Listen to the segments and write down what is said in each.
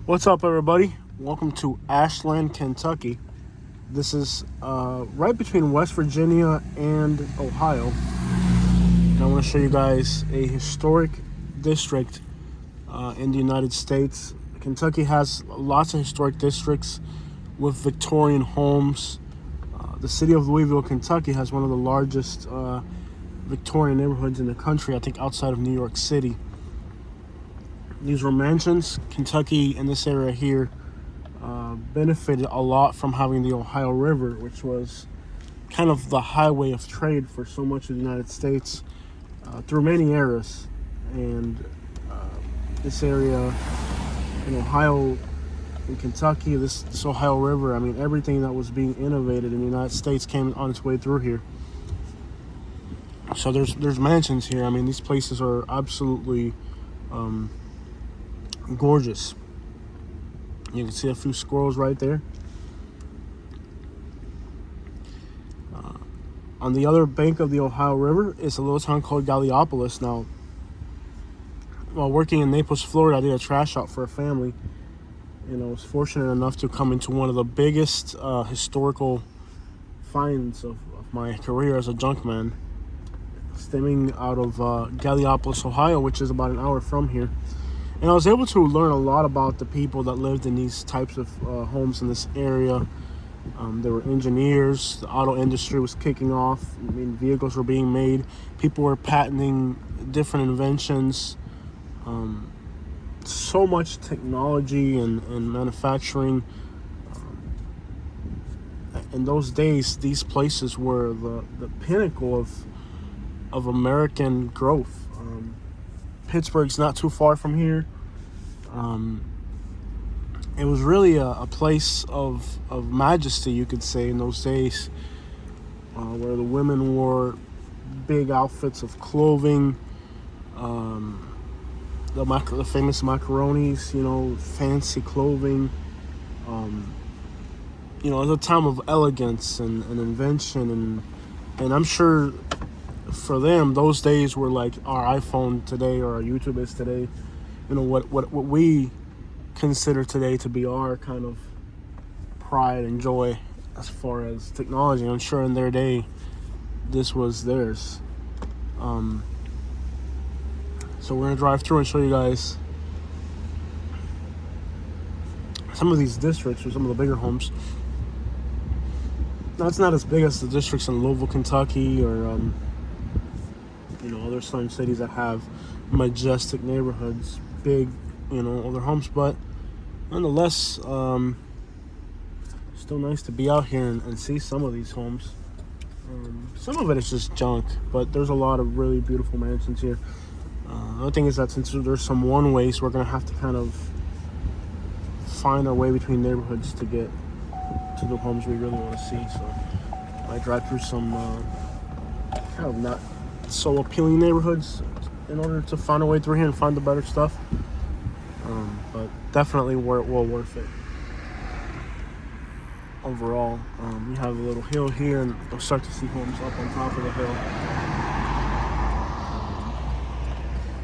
What's up, everybody? Welcome to Ashland, Kentucky. This is right between West Virginia and Ohio. And I want to show you guys a historic district in the United States. Kentucky has lots of historic districts with Victorian homes. The city of Louisville, Kentucky has one of the largest Victorian neighborhoods in the country, I think outside of New York City. These were mansions. Kentucky, in this area here, benefited a lot from having the Ohio River, which was kind of the highway of trade for so much of the United States through many eras. And this area in Ohio, in Kentucky, this Ohio River, I mean, everything that was being innovated in the United States came on its way through here. So there's mansions here. I mean, these places are absolutely gorgeous. You can see a few squirrels right there. On the other bank of the Ohio River is a little town called Gallipolis. Now, while working in Naples, Florida, I did a trash out for a family, and I was fortunate enough to come into one of the biggest historical finds of my career as a junkman, stemming out of Gallipolis, Ohio, which is about an hour from here. And I was able to learn a lot about the people that lived in these types of homes in this area. There were engineers, the auto industry was kicking off, I mean, vehicles were being made, people were patenting different inventions. So much technology and manufacturing. In those days, these places were the pinnacle of American growth. Pittsburgh's not too far from here. It was really a place of majesty, you could say, in those days, where the women wore big outfits of clothing, the famous macaronis, fancy clothing. It was a time of elegance and invention, and I'm sure for them, those days were like our iPhone today or our YouTube is today. What we consider today to be our kind of pride and joy as far as technology. I'm sure in their day, this was theirs. So we're gonna drive through and show you guys some of these districts or some of the bigger homes. Now, it's not as big as the districts in Louisville, Kentucky, or other southern cities that have majestic neighborhoods, big, older homes, but nonetheless, still nice to be out here and see some of these homes. Some of it is just junk, but there's a lot of really beautiful mansions here. The other thing is that since there's some one-ways, we're going to have to kind of find our way between neighborhoods to get to the homes we really want to see. So I drive through some kind of not so appealing neighborhoods in order to find a way through here and find the better stuff. But definitely well worth it overall. We have a little hill here, and you'll start to see homes up on top of the hill.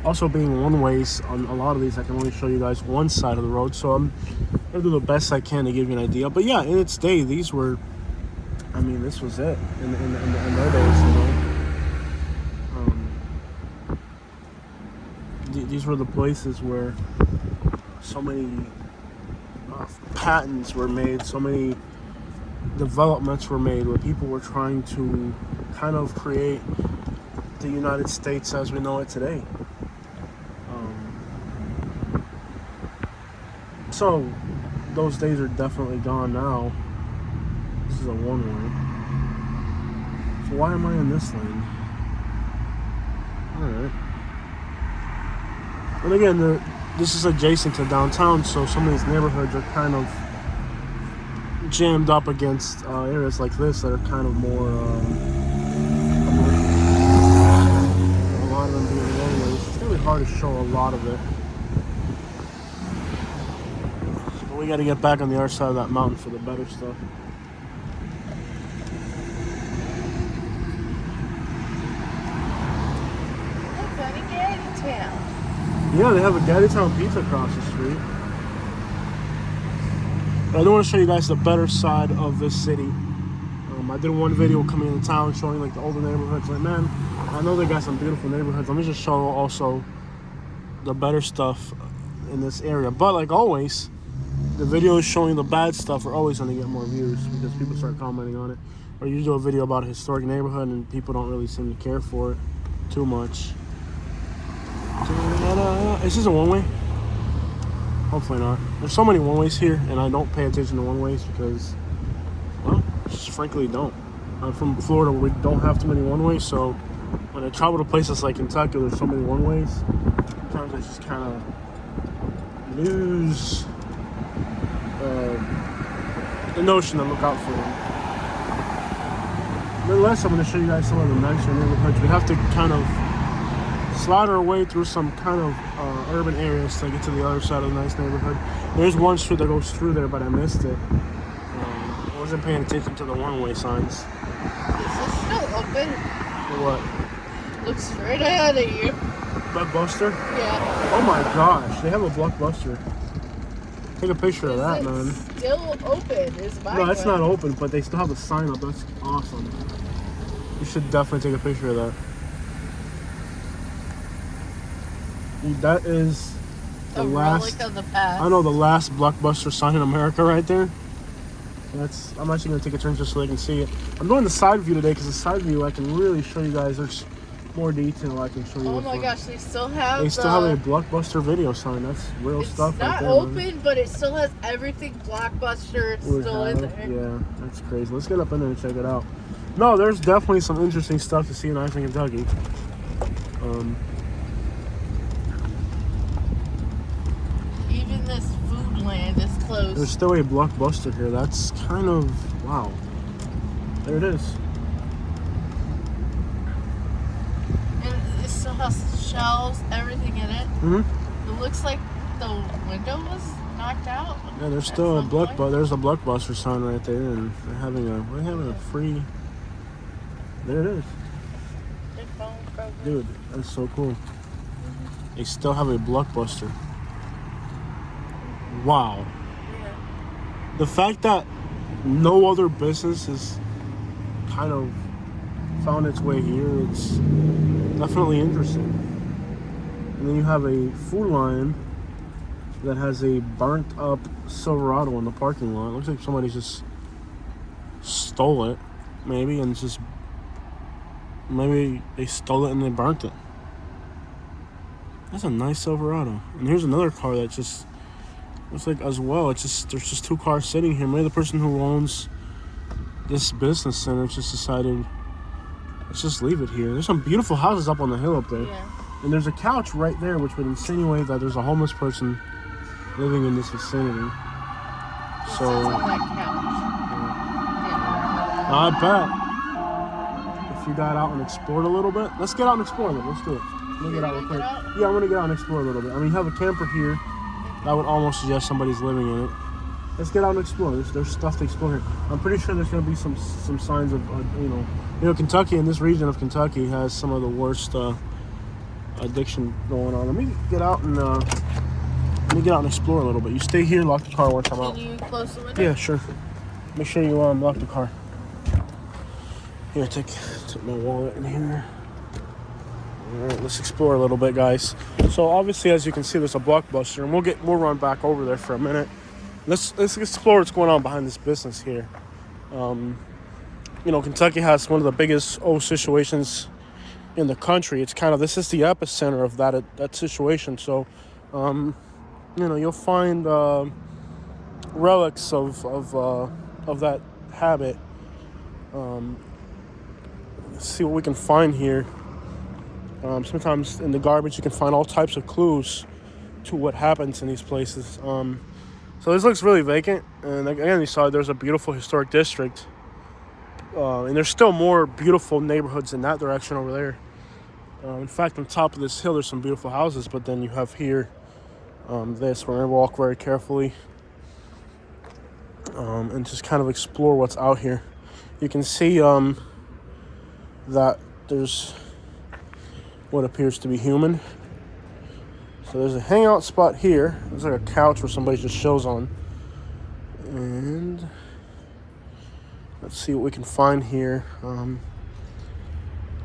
Also, being one ways on a lot of these, I can only show you guys one side of the road, so I'm gonna do the best I can to give you an idea. But yeah, in its day, this was it in their days, These were the places where so many patents were made, so many developments were made, where people were trying to kind of create the United States as we know it today. So those days are definitely gone now. This is a one-way. So why am I in this lane? Alright. And again, this is adjacent to downtown, so some of these neighborhoods are kind of jammed up against areas like this that are kind of more, a lot of them being roadways. It's really hard to show a lot of it. But we got to get back on the other side of that mountain for the better stuff. Town. Yeah, they have a Garytown pizza across the street. But I do want to show you guys the better side of this city. I did one video coming into town showing like the older neighborhoods. Like, man, I know they got some beautiful neighborhoods. Let me just show also the better stuff in this area. But like always, the videos showing the bad stuff are always going to get more views because people start commenting on it. Or you do a video about a historic neighborhood and people don't really seem to care for it too much. Is this a one-way? Hopefully not. There's so many one-ways here, and I don't pay attention to one-ways because, well, just frankly don't. I'm from Florida where we don't have too many one-ways, so when I travel to places like Kentucky, there's so many one-ways. Sometimes I just kind of lose the notion to look out for them. Nonetheless, I'm going to show you guys some of the nicer neighborhoods. We have to kind of slide our way through some kind of urban areas to get to the other side of the nice neighborhood. There's one street that goes through there, but I missed it. I wasn't paying attention to the one-way signs. Is this still open? For what? Looks straight ahead of you. Blockbuster? Yeah. Oh my gosh, they have a Blockbuster. Take a picture of that, man. Still open? Is my No, it's not open, but they still have a sign up. That's awesome. You should definitely take a picture of that. That is the last relic of the past. I know, the last Blockbuster sign in America right there. I'm actually going to take a turn just so they can see it. I'm doing the side view today because the side view I can really show you guys. There's more detail I can show you. Oh my gosh, they still have a Blockbuster video sign. That's real stuff right there. It's not open, but it still has everything Blockbuster. It's still in there. Yeah, that's crazy. Let's get up in there and check it out. No, there's definitely some interesting stuff to see in Ashland, Kentucky. Even this food land is closed. There's still a Blockbuster here. That's kind of, wow. There it is. And it still has shelves, everything in it. Mm-hmm. It looks like the window was knocked out. Yeah, there's still a there's a Blockbuster sign right there, and they're having a free. There it is. Dude, that's so cool. Mm-hmm. They still have a Blockbuster. Wow. Yeah. The fact that no other business has kind of found its way here, it's definitely interesting. And then you have a food line that has a burnt up Silverado in the parking lot. It looks like somebody just stole it, maybe, and maybe they stole it and they burnt it. That's a nice Silverado. And here's another car that just looks like as well. There's just two cars sitting here. Maybe the person who owns this business center just decided, let's just leave it here. There's some beautiful houses up on the hill up there. Yeah. And there's a couch right there, which would insinuate that there's a homeless person living in this vicinity. So on that couch. I bet if you got out and explored a little bit, let's get out and explore a little. Let's do it. Let me get out real quick. Yeah, I'm gonna get out and explore a little bit. I mean, you have a camper here. I would almost suggest somebody's living in it. Let's get out and explore. There's stuff to explore here. I'm pretty sure there's going to be some signs of, Kentucky, in this region of Kentucky, has some of the worst addiction going on. Let me get out and explore a little bit. You stay here, lock the car once I'm out. Can you close the window? Yeah, sure. Make sure you lock the car. Here, take my wallet in here. All right, let's explore a little bit, guys. So obviously, as you can see, there's a Blockbuster, and we'll run back over there for a minute. Let's explore what's going on behind this business here. Kentucky has one of the biggest situations in the country. This is the epicenter of that situation. So, you'll find relics of that habit. Let's see what we can find here. Sometimes in the garbage you can find all types of clues to what happens in these places. So this looks really vacant, and again, you saw there's a beautiful historic district, and there's still more beautiful neighborhoods in that direction over there. In fact, on top of this hill there's some beautiful houses, but then you have here this. We're going to walk very carefully and just kind of explore what's out here. You can see that there's what appears to be human. So there's a hangout spot here. There's like a couch where somebody just chills on. And let's see what we can find here.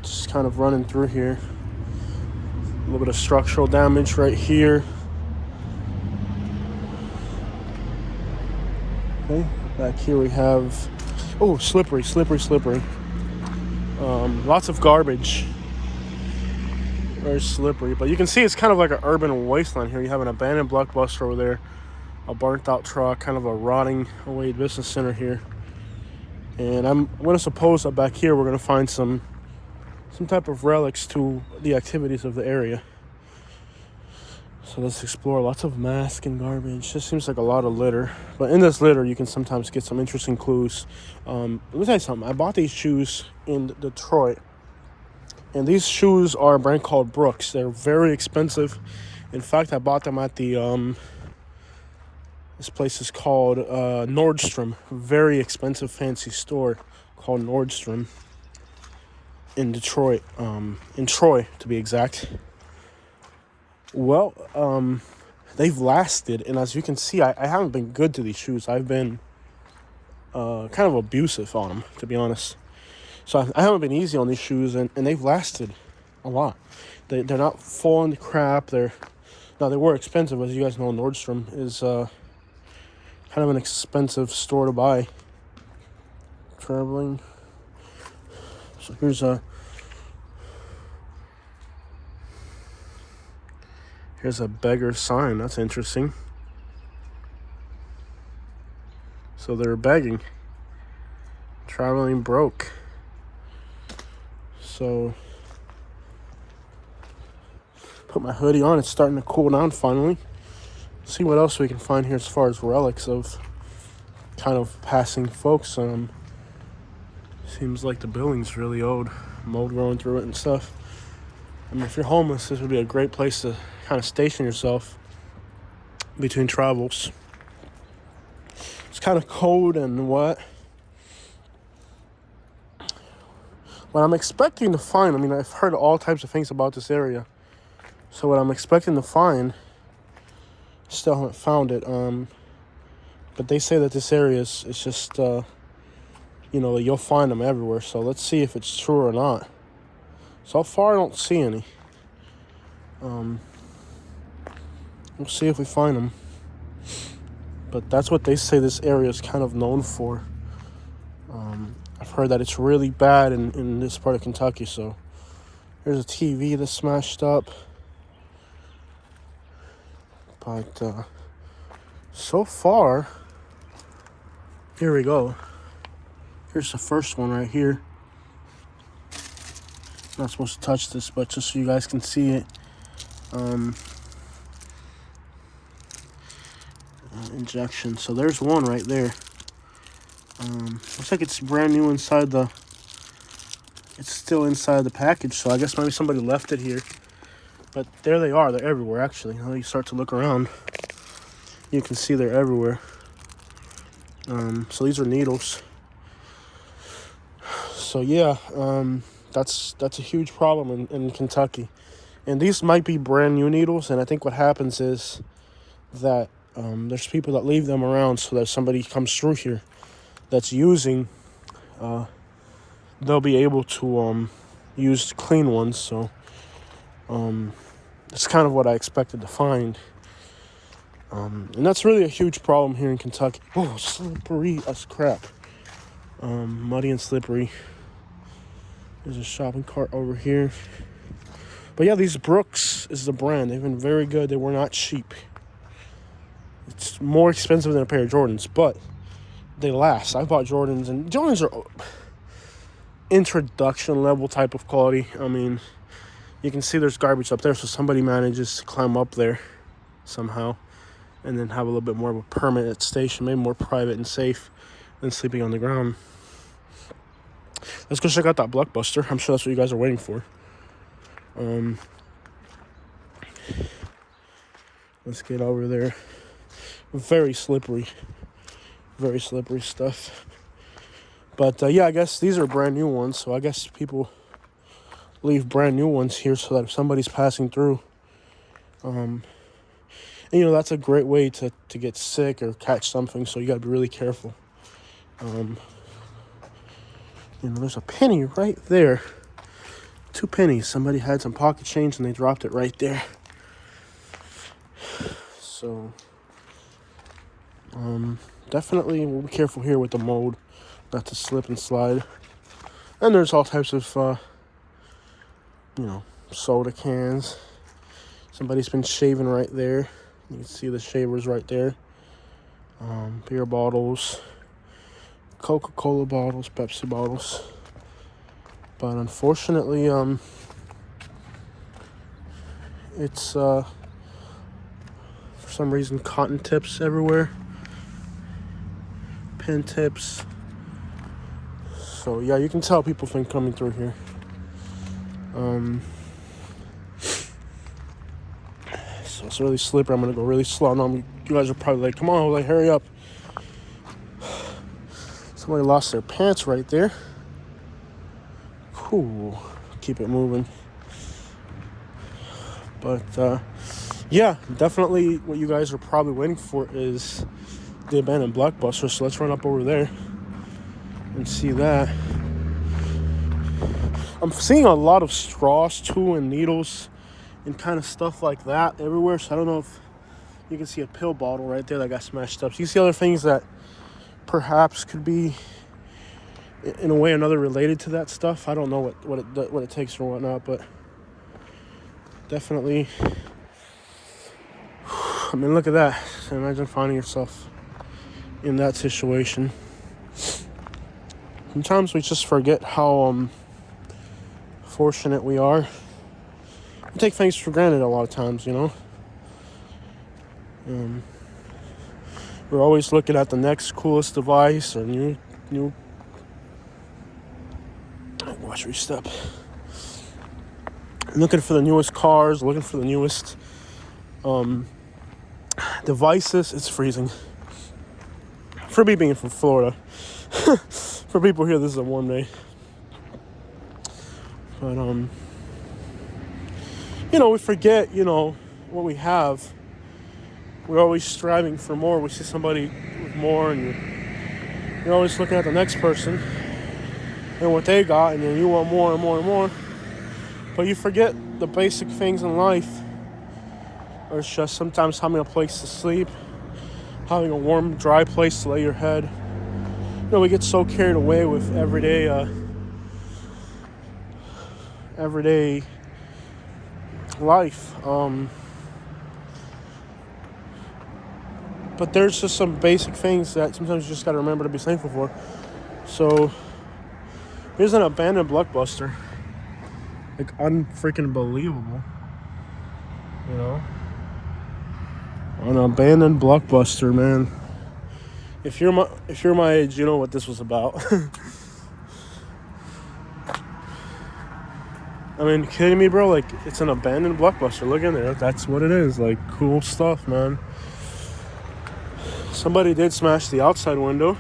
Just kind of running through here. A little bit of structural damage right here. Okay, back here we have, oh, slippery. Lots of garbage. Very slippery, but you can see it's kind of like an urban wasteland here. You have an abandoned Blockbuster over there, a burnt out truck, kind of a rotting away business center here. And I'm going to suppose that back here we're going to find some type of relics to the activities of the area. So let's explore. Lots of masks and garbage. Just seems like a lot of litter. But in this litter, you can sometimes get some interesting clues. Let me tell you something. I bought these shoes in Detroit. And these shoes are a brand called Brooks. They're very expensive. In fact, I bought them at the, this place is called Nordstrom. Very expensive, fancy store called Nordstrom in Detroit. In Troy, to be exact. Well, they've lasted. And as you can see, I haven't been good to these shoes. I've been kind of abusive on them, to be honest. So I haven't been easy on these shoes, and they've lasted a lot. They're not falling to crap. They were expensive, as you guys know. Nordstrom is kind of an expensive store to buy. Traveling. So here's a beggar sign. That's interesting. So they're begging. Traveling broke. So, put my hoodie on. It's starting to cool down finally. See what else we can find here as far as relics of kind of passing folks. Seems like the building's really old. Mold growing through it and stuff. I mean, if you're homeless, this would be a great place to kind of station yourself between travels. It's kind of cold and wet. What I'm expecting to find, I mean, I've heard all types of things about this area. So what I'm expecting to find, still haven't found it. But they say that this area is just, you'll find them everywhere. So let's see if it's true or not. So far, I don't see any. We'll see if we find them. But that's what they say this area is kind of known for. I've heard that it's really bad in this part of Kentucky. So there's a TV that's smashed up. But so far, here we go. Here's the first one right here. Not supposed to touch this, but just so you guys can see it. Injection. So there's one right there. Looks like it's brand new inside it's still inside the package, so I guess maybe somebody left it here. But there they are. They're everywhere, actually. Now you start to look around, you can see they're everywhere. So these are needles. So yeah, that's a huge problem in Kentucky. And these might be brand new needles, and I think what happens is that there's people that leave them around so that if somebody comes through here that's using, they'll be able to use clean ones. So it's kind of what I expected to find. And that's really a huge problem here in Kentucky. Oh, slippery as crap. Muddy and slippery. There's a shopping cart over here. But yeah, these Brooks is the brand. They've been very good. They were not cheap. It's more expensive than a pair of Jordans, but they last. I bought Jordans, and Jordans are introduction level type of quality. I mean, you can see there's garbage up there, so somebody manages to climb up there somehow and then have a little bit more of a permanent station, maybe more private and safe than sleeping on the ground. Let's go check out that Blockbuster. I'm sure that's what you guys are waiting for. Let's get over there. Very slippery stuff. But yeah, I guess these are brand new ones, so I guess people leave brand new ones here so that if somebody's passing through, and And, that's a great way to get sick or catch something, so you got to be really careful. There's a penny right there. 2 pennies. Somebody had some pocket change and they dropped it right there. So, definitely we'll be careful here with the mold, not to slip and slide. And there's all types of, soda cans. Somebody's been shaving right there. You can see the shavers right there. Beer bottles, Coca-Cola bottles, Pepsi bottles. But unfortunately, it's, for some reason, cotton tips everywhere. Pen tips. So, yeah, you can tell people think coming through here. So it's really slippery. I'm going to go really slow. Now you guys are probably like, come on, hurry up. Somebody lost their pants right there. Cool. Keep it moving. But, yeah, definitely what you guys are probably waiting for is the abandoned Blockbuster. So let's run up over there and see that. I'm seeing a lot of straws, too, and needles and kind of stuff like that everywhere. So I don't know if you can see a pill bottle right there that got smashed up. So you see other things that perhaps could be, in a way or another, related to that stuff. I don't know what it takes or whatnot, but definitely. I mean, look at that. Imagine finding yourself in that situation. Sometimes we just forget how fortunate we are. We take things for granted a lot of times, We're always looking at the next coolest device or new. Watch where you step. Looking for the newest cars, looking for the newest devices. It's freezing. For me being from Florida. For people here, this is a warm day. But we forget, what we have. We're always striving for more. We see somebody with more, and you're always looking at the next person and what they got, and then you want more and more and more. But you forget the basic things in life. Or it's just sometimes having a place to sleep, having a warm, dry place to lay your head. We get so carried away with everyday life. But there's just some basic things that sometimes you just got to remember to be thankful for. So here's an abandoned Blockbuster. Like, unfreaking believable. An abandoned Blockbuster, man. If you're my age, you know what this was about. I mean, you kidding me, bro? Like, it's an abandoned Blockbuster. Look in there. That's what it is. Like, cool stuff, man. Somebody did smash the outside window.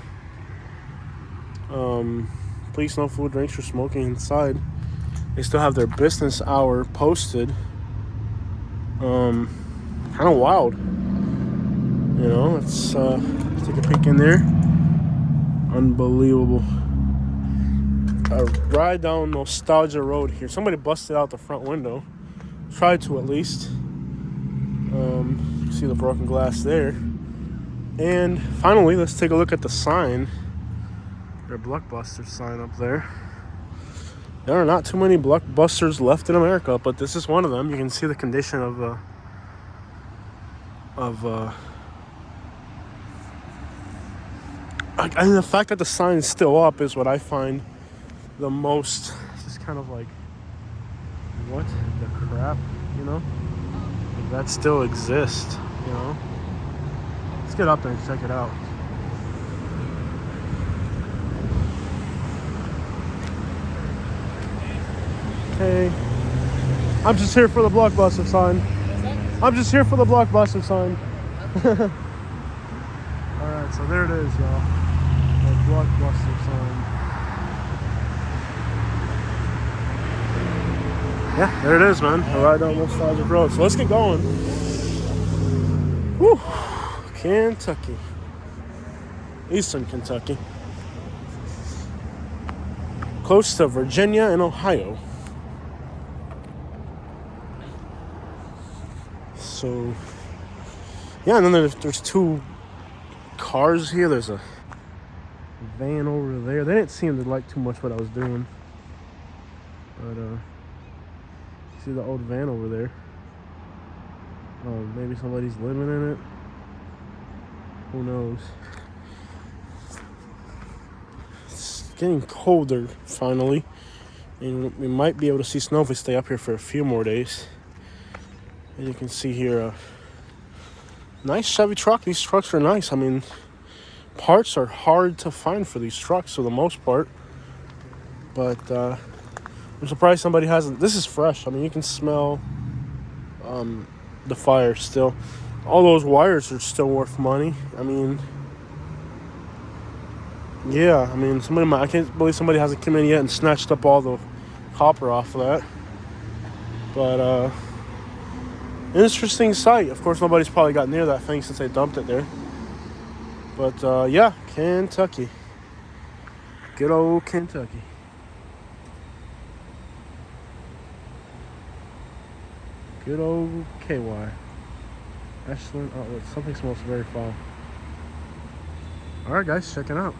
Please, no food, drinks, or smoking inside. They still have their business hour posted. Kind of wild. Let's take a peek in there. Unbelievable. A ride down Nostalgia Road here. Somebody busted out the front window. Tried to, at least. See the broken glass there. And finally, let's take a look at the sign. Their Blockbuster sign up there. There are not too many Blockbusters left in America, but this is one of them. You can see the condition of and the fact that the sign is still up is what I find the most, just kind of like, what the crap, Like, that still exists, Let's get up there and check it out. Hey, I'm just here for the Blockbuster sign. I'm just here for the Blockbuster sign. Alright, so there it is, y'all. The Blockbuster sign. Yeah, there it is, man. Right down Nostalgia Road. So let's get going. Whew. Kentucky. Eastern Kentucky. Close to Virginia and Ohio. So, yeah, and then there's two cars here. There's a van over there. They didn't seem to like too much what I was doing. But, see the old van over there? Maybe somebody's living in it. Who knows? It's getting colder, finally. And we might be able to see snow if we stay up here for a few more days. As you can see here, a nice Chevy truck. These trucks are nice. I mean, parts are hard to find for these trucks for the most part. But I'm surprised somebody hasn't. This is fresh. I mean, you can smell the fire still. All those wires are still worth money. I mean, yeah. I mean, I can't believe somebody hasn't come in yet and snatched up all the copper off of that. But interesting sight. Of course, nobody's probably got near that thing since they dumped it there. But yeah, Kentucky. Good old Kentucky. Good old KY. Ashland. Oh, something smells very foul. Alright, guys, check it out.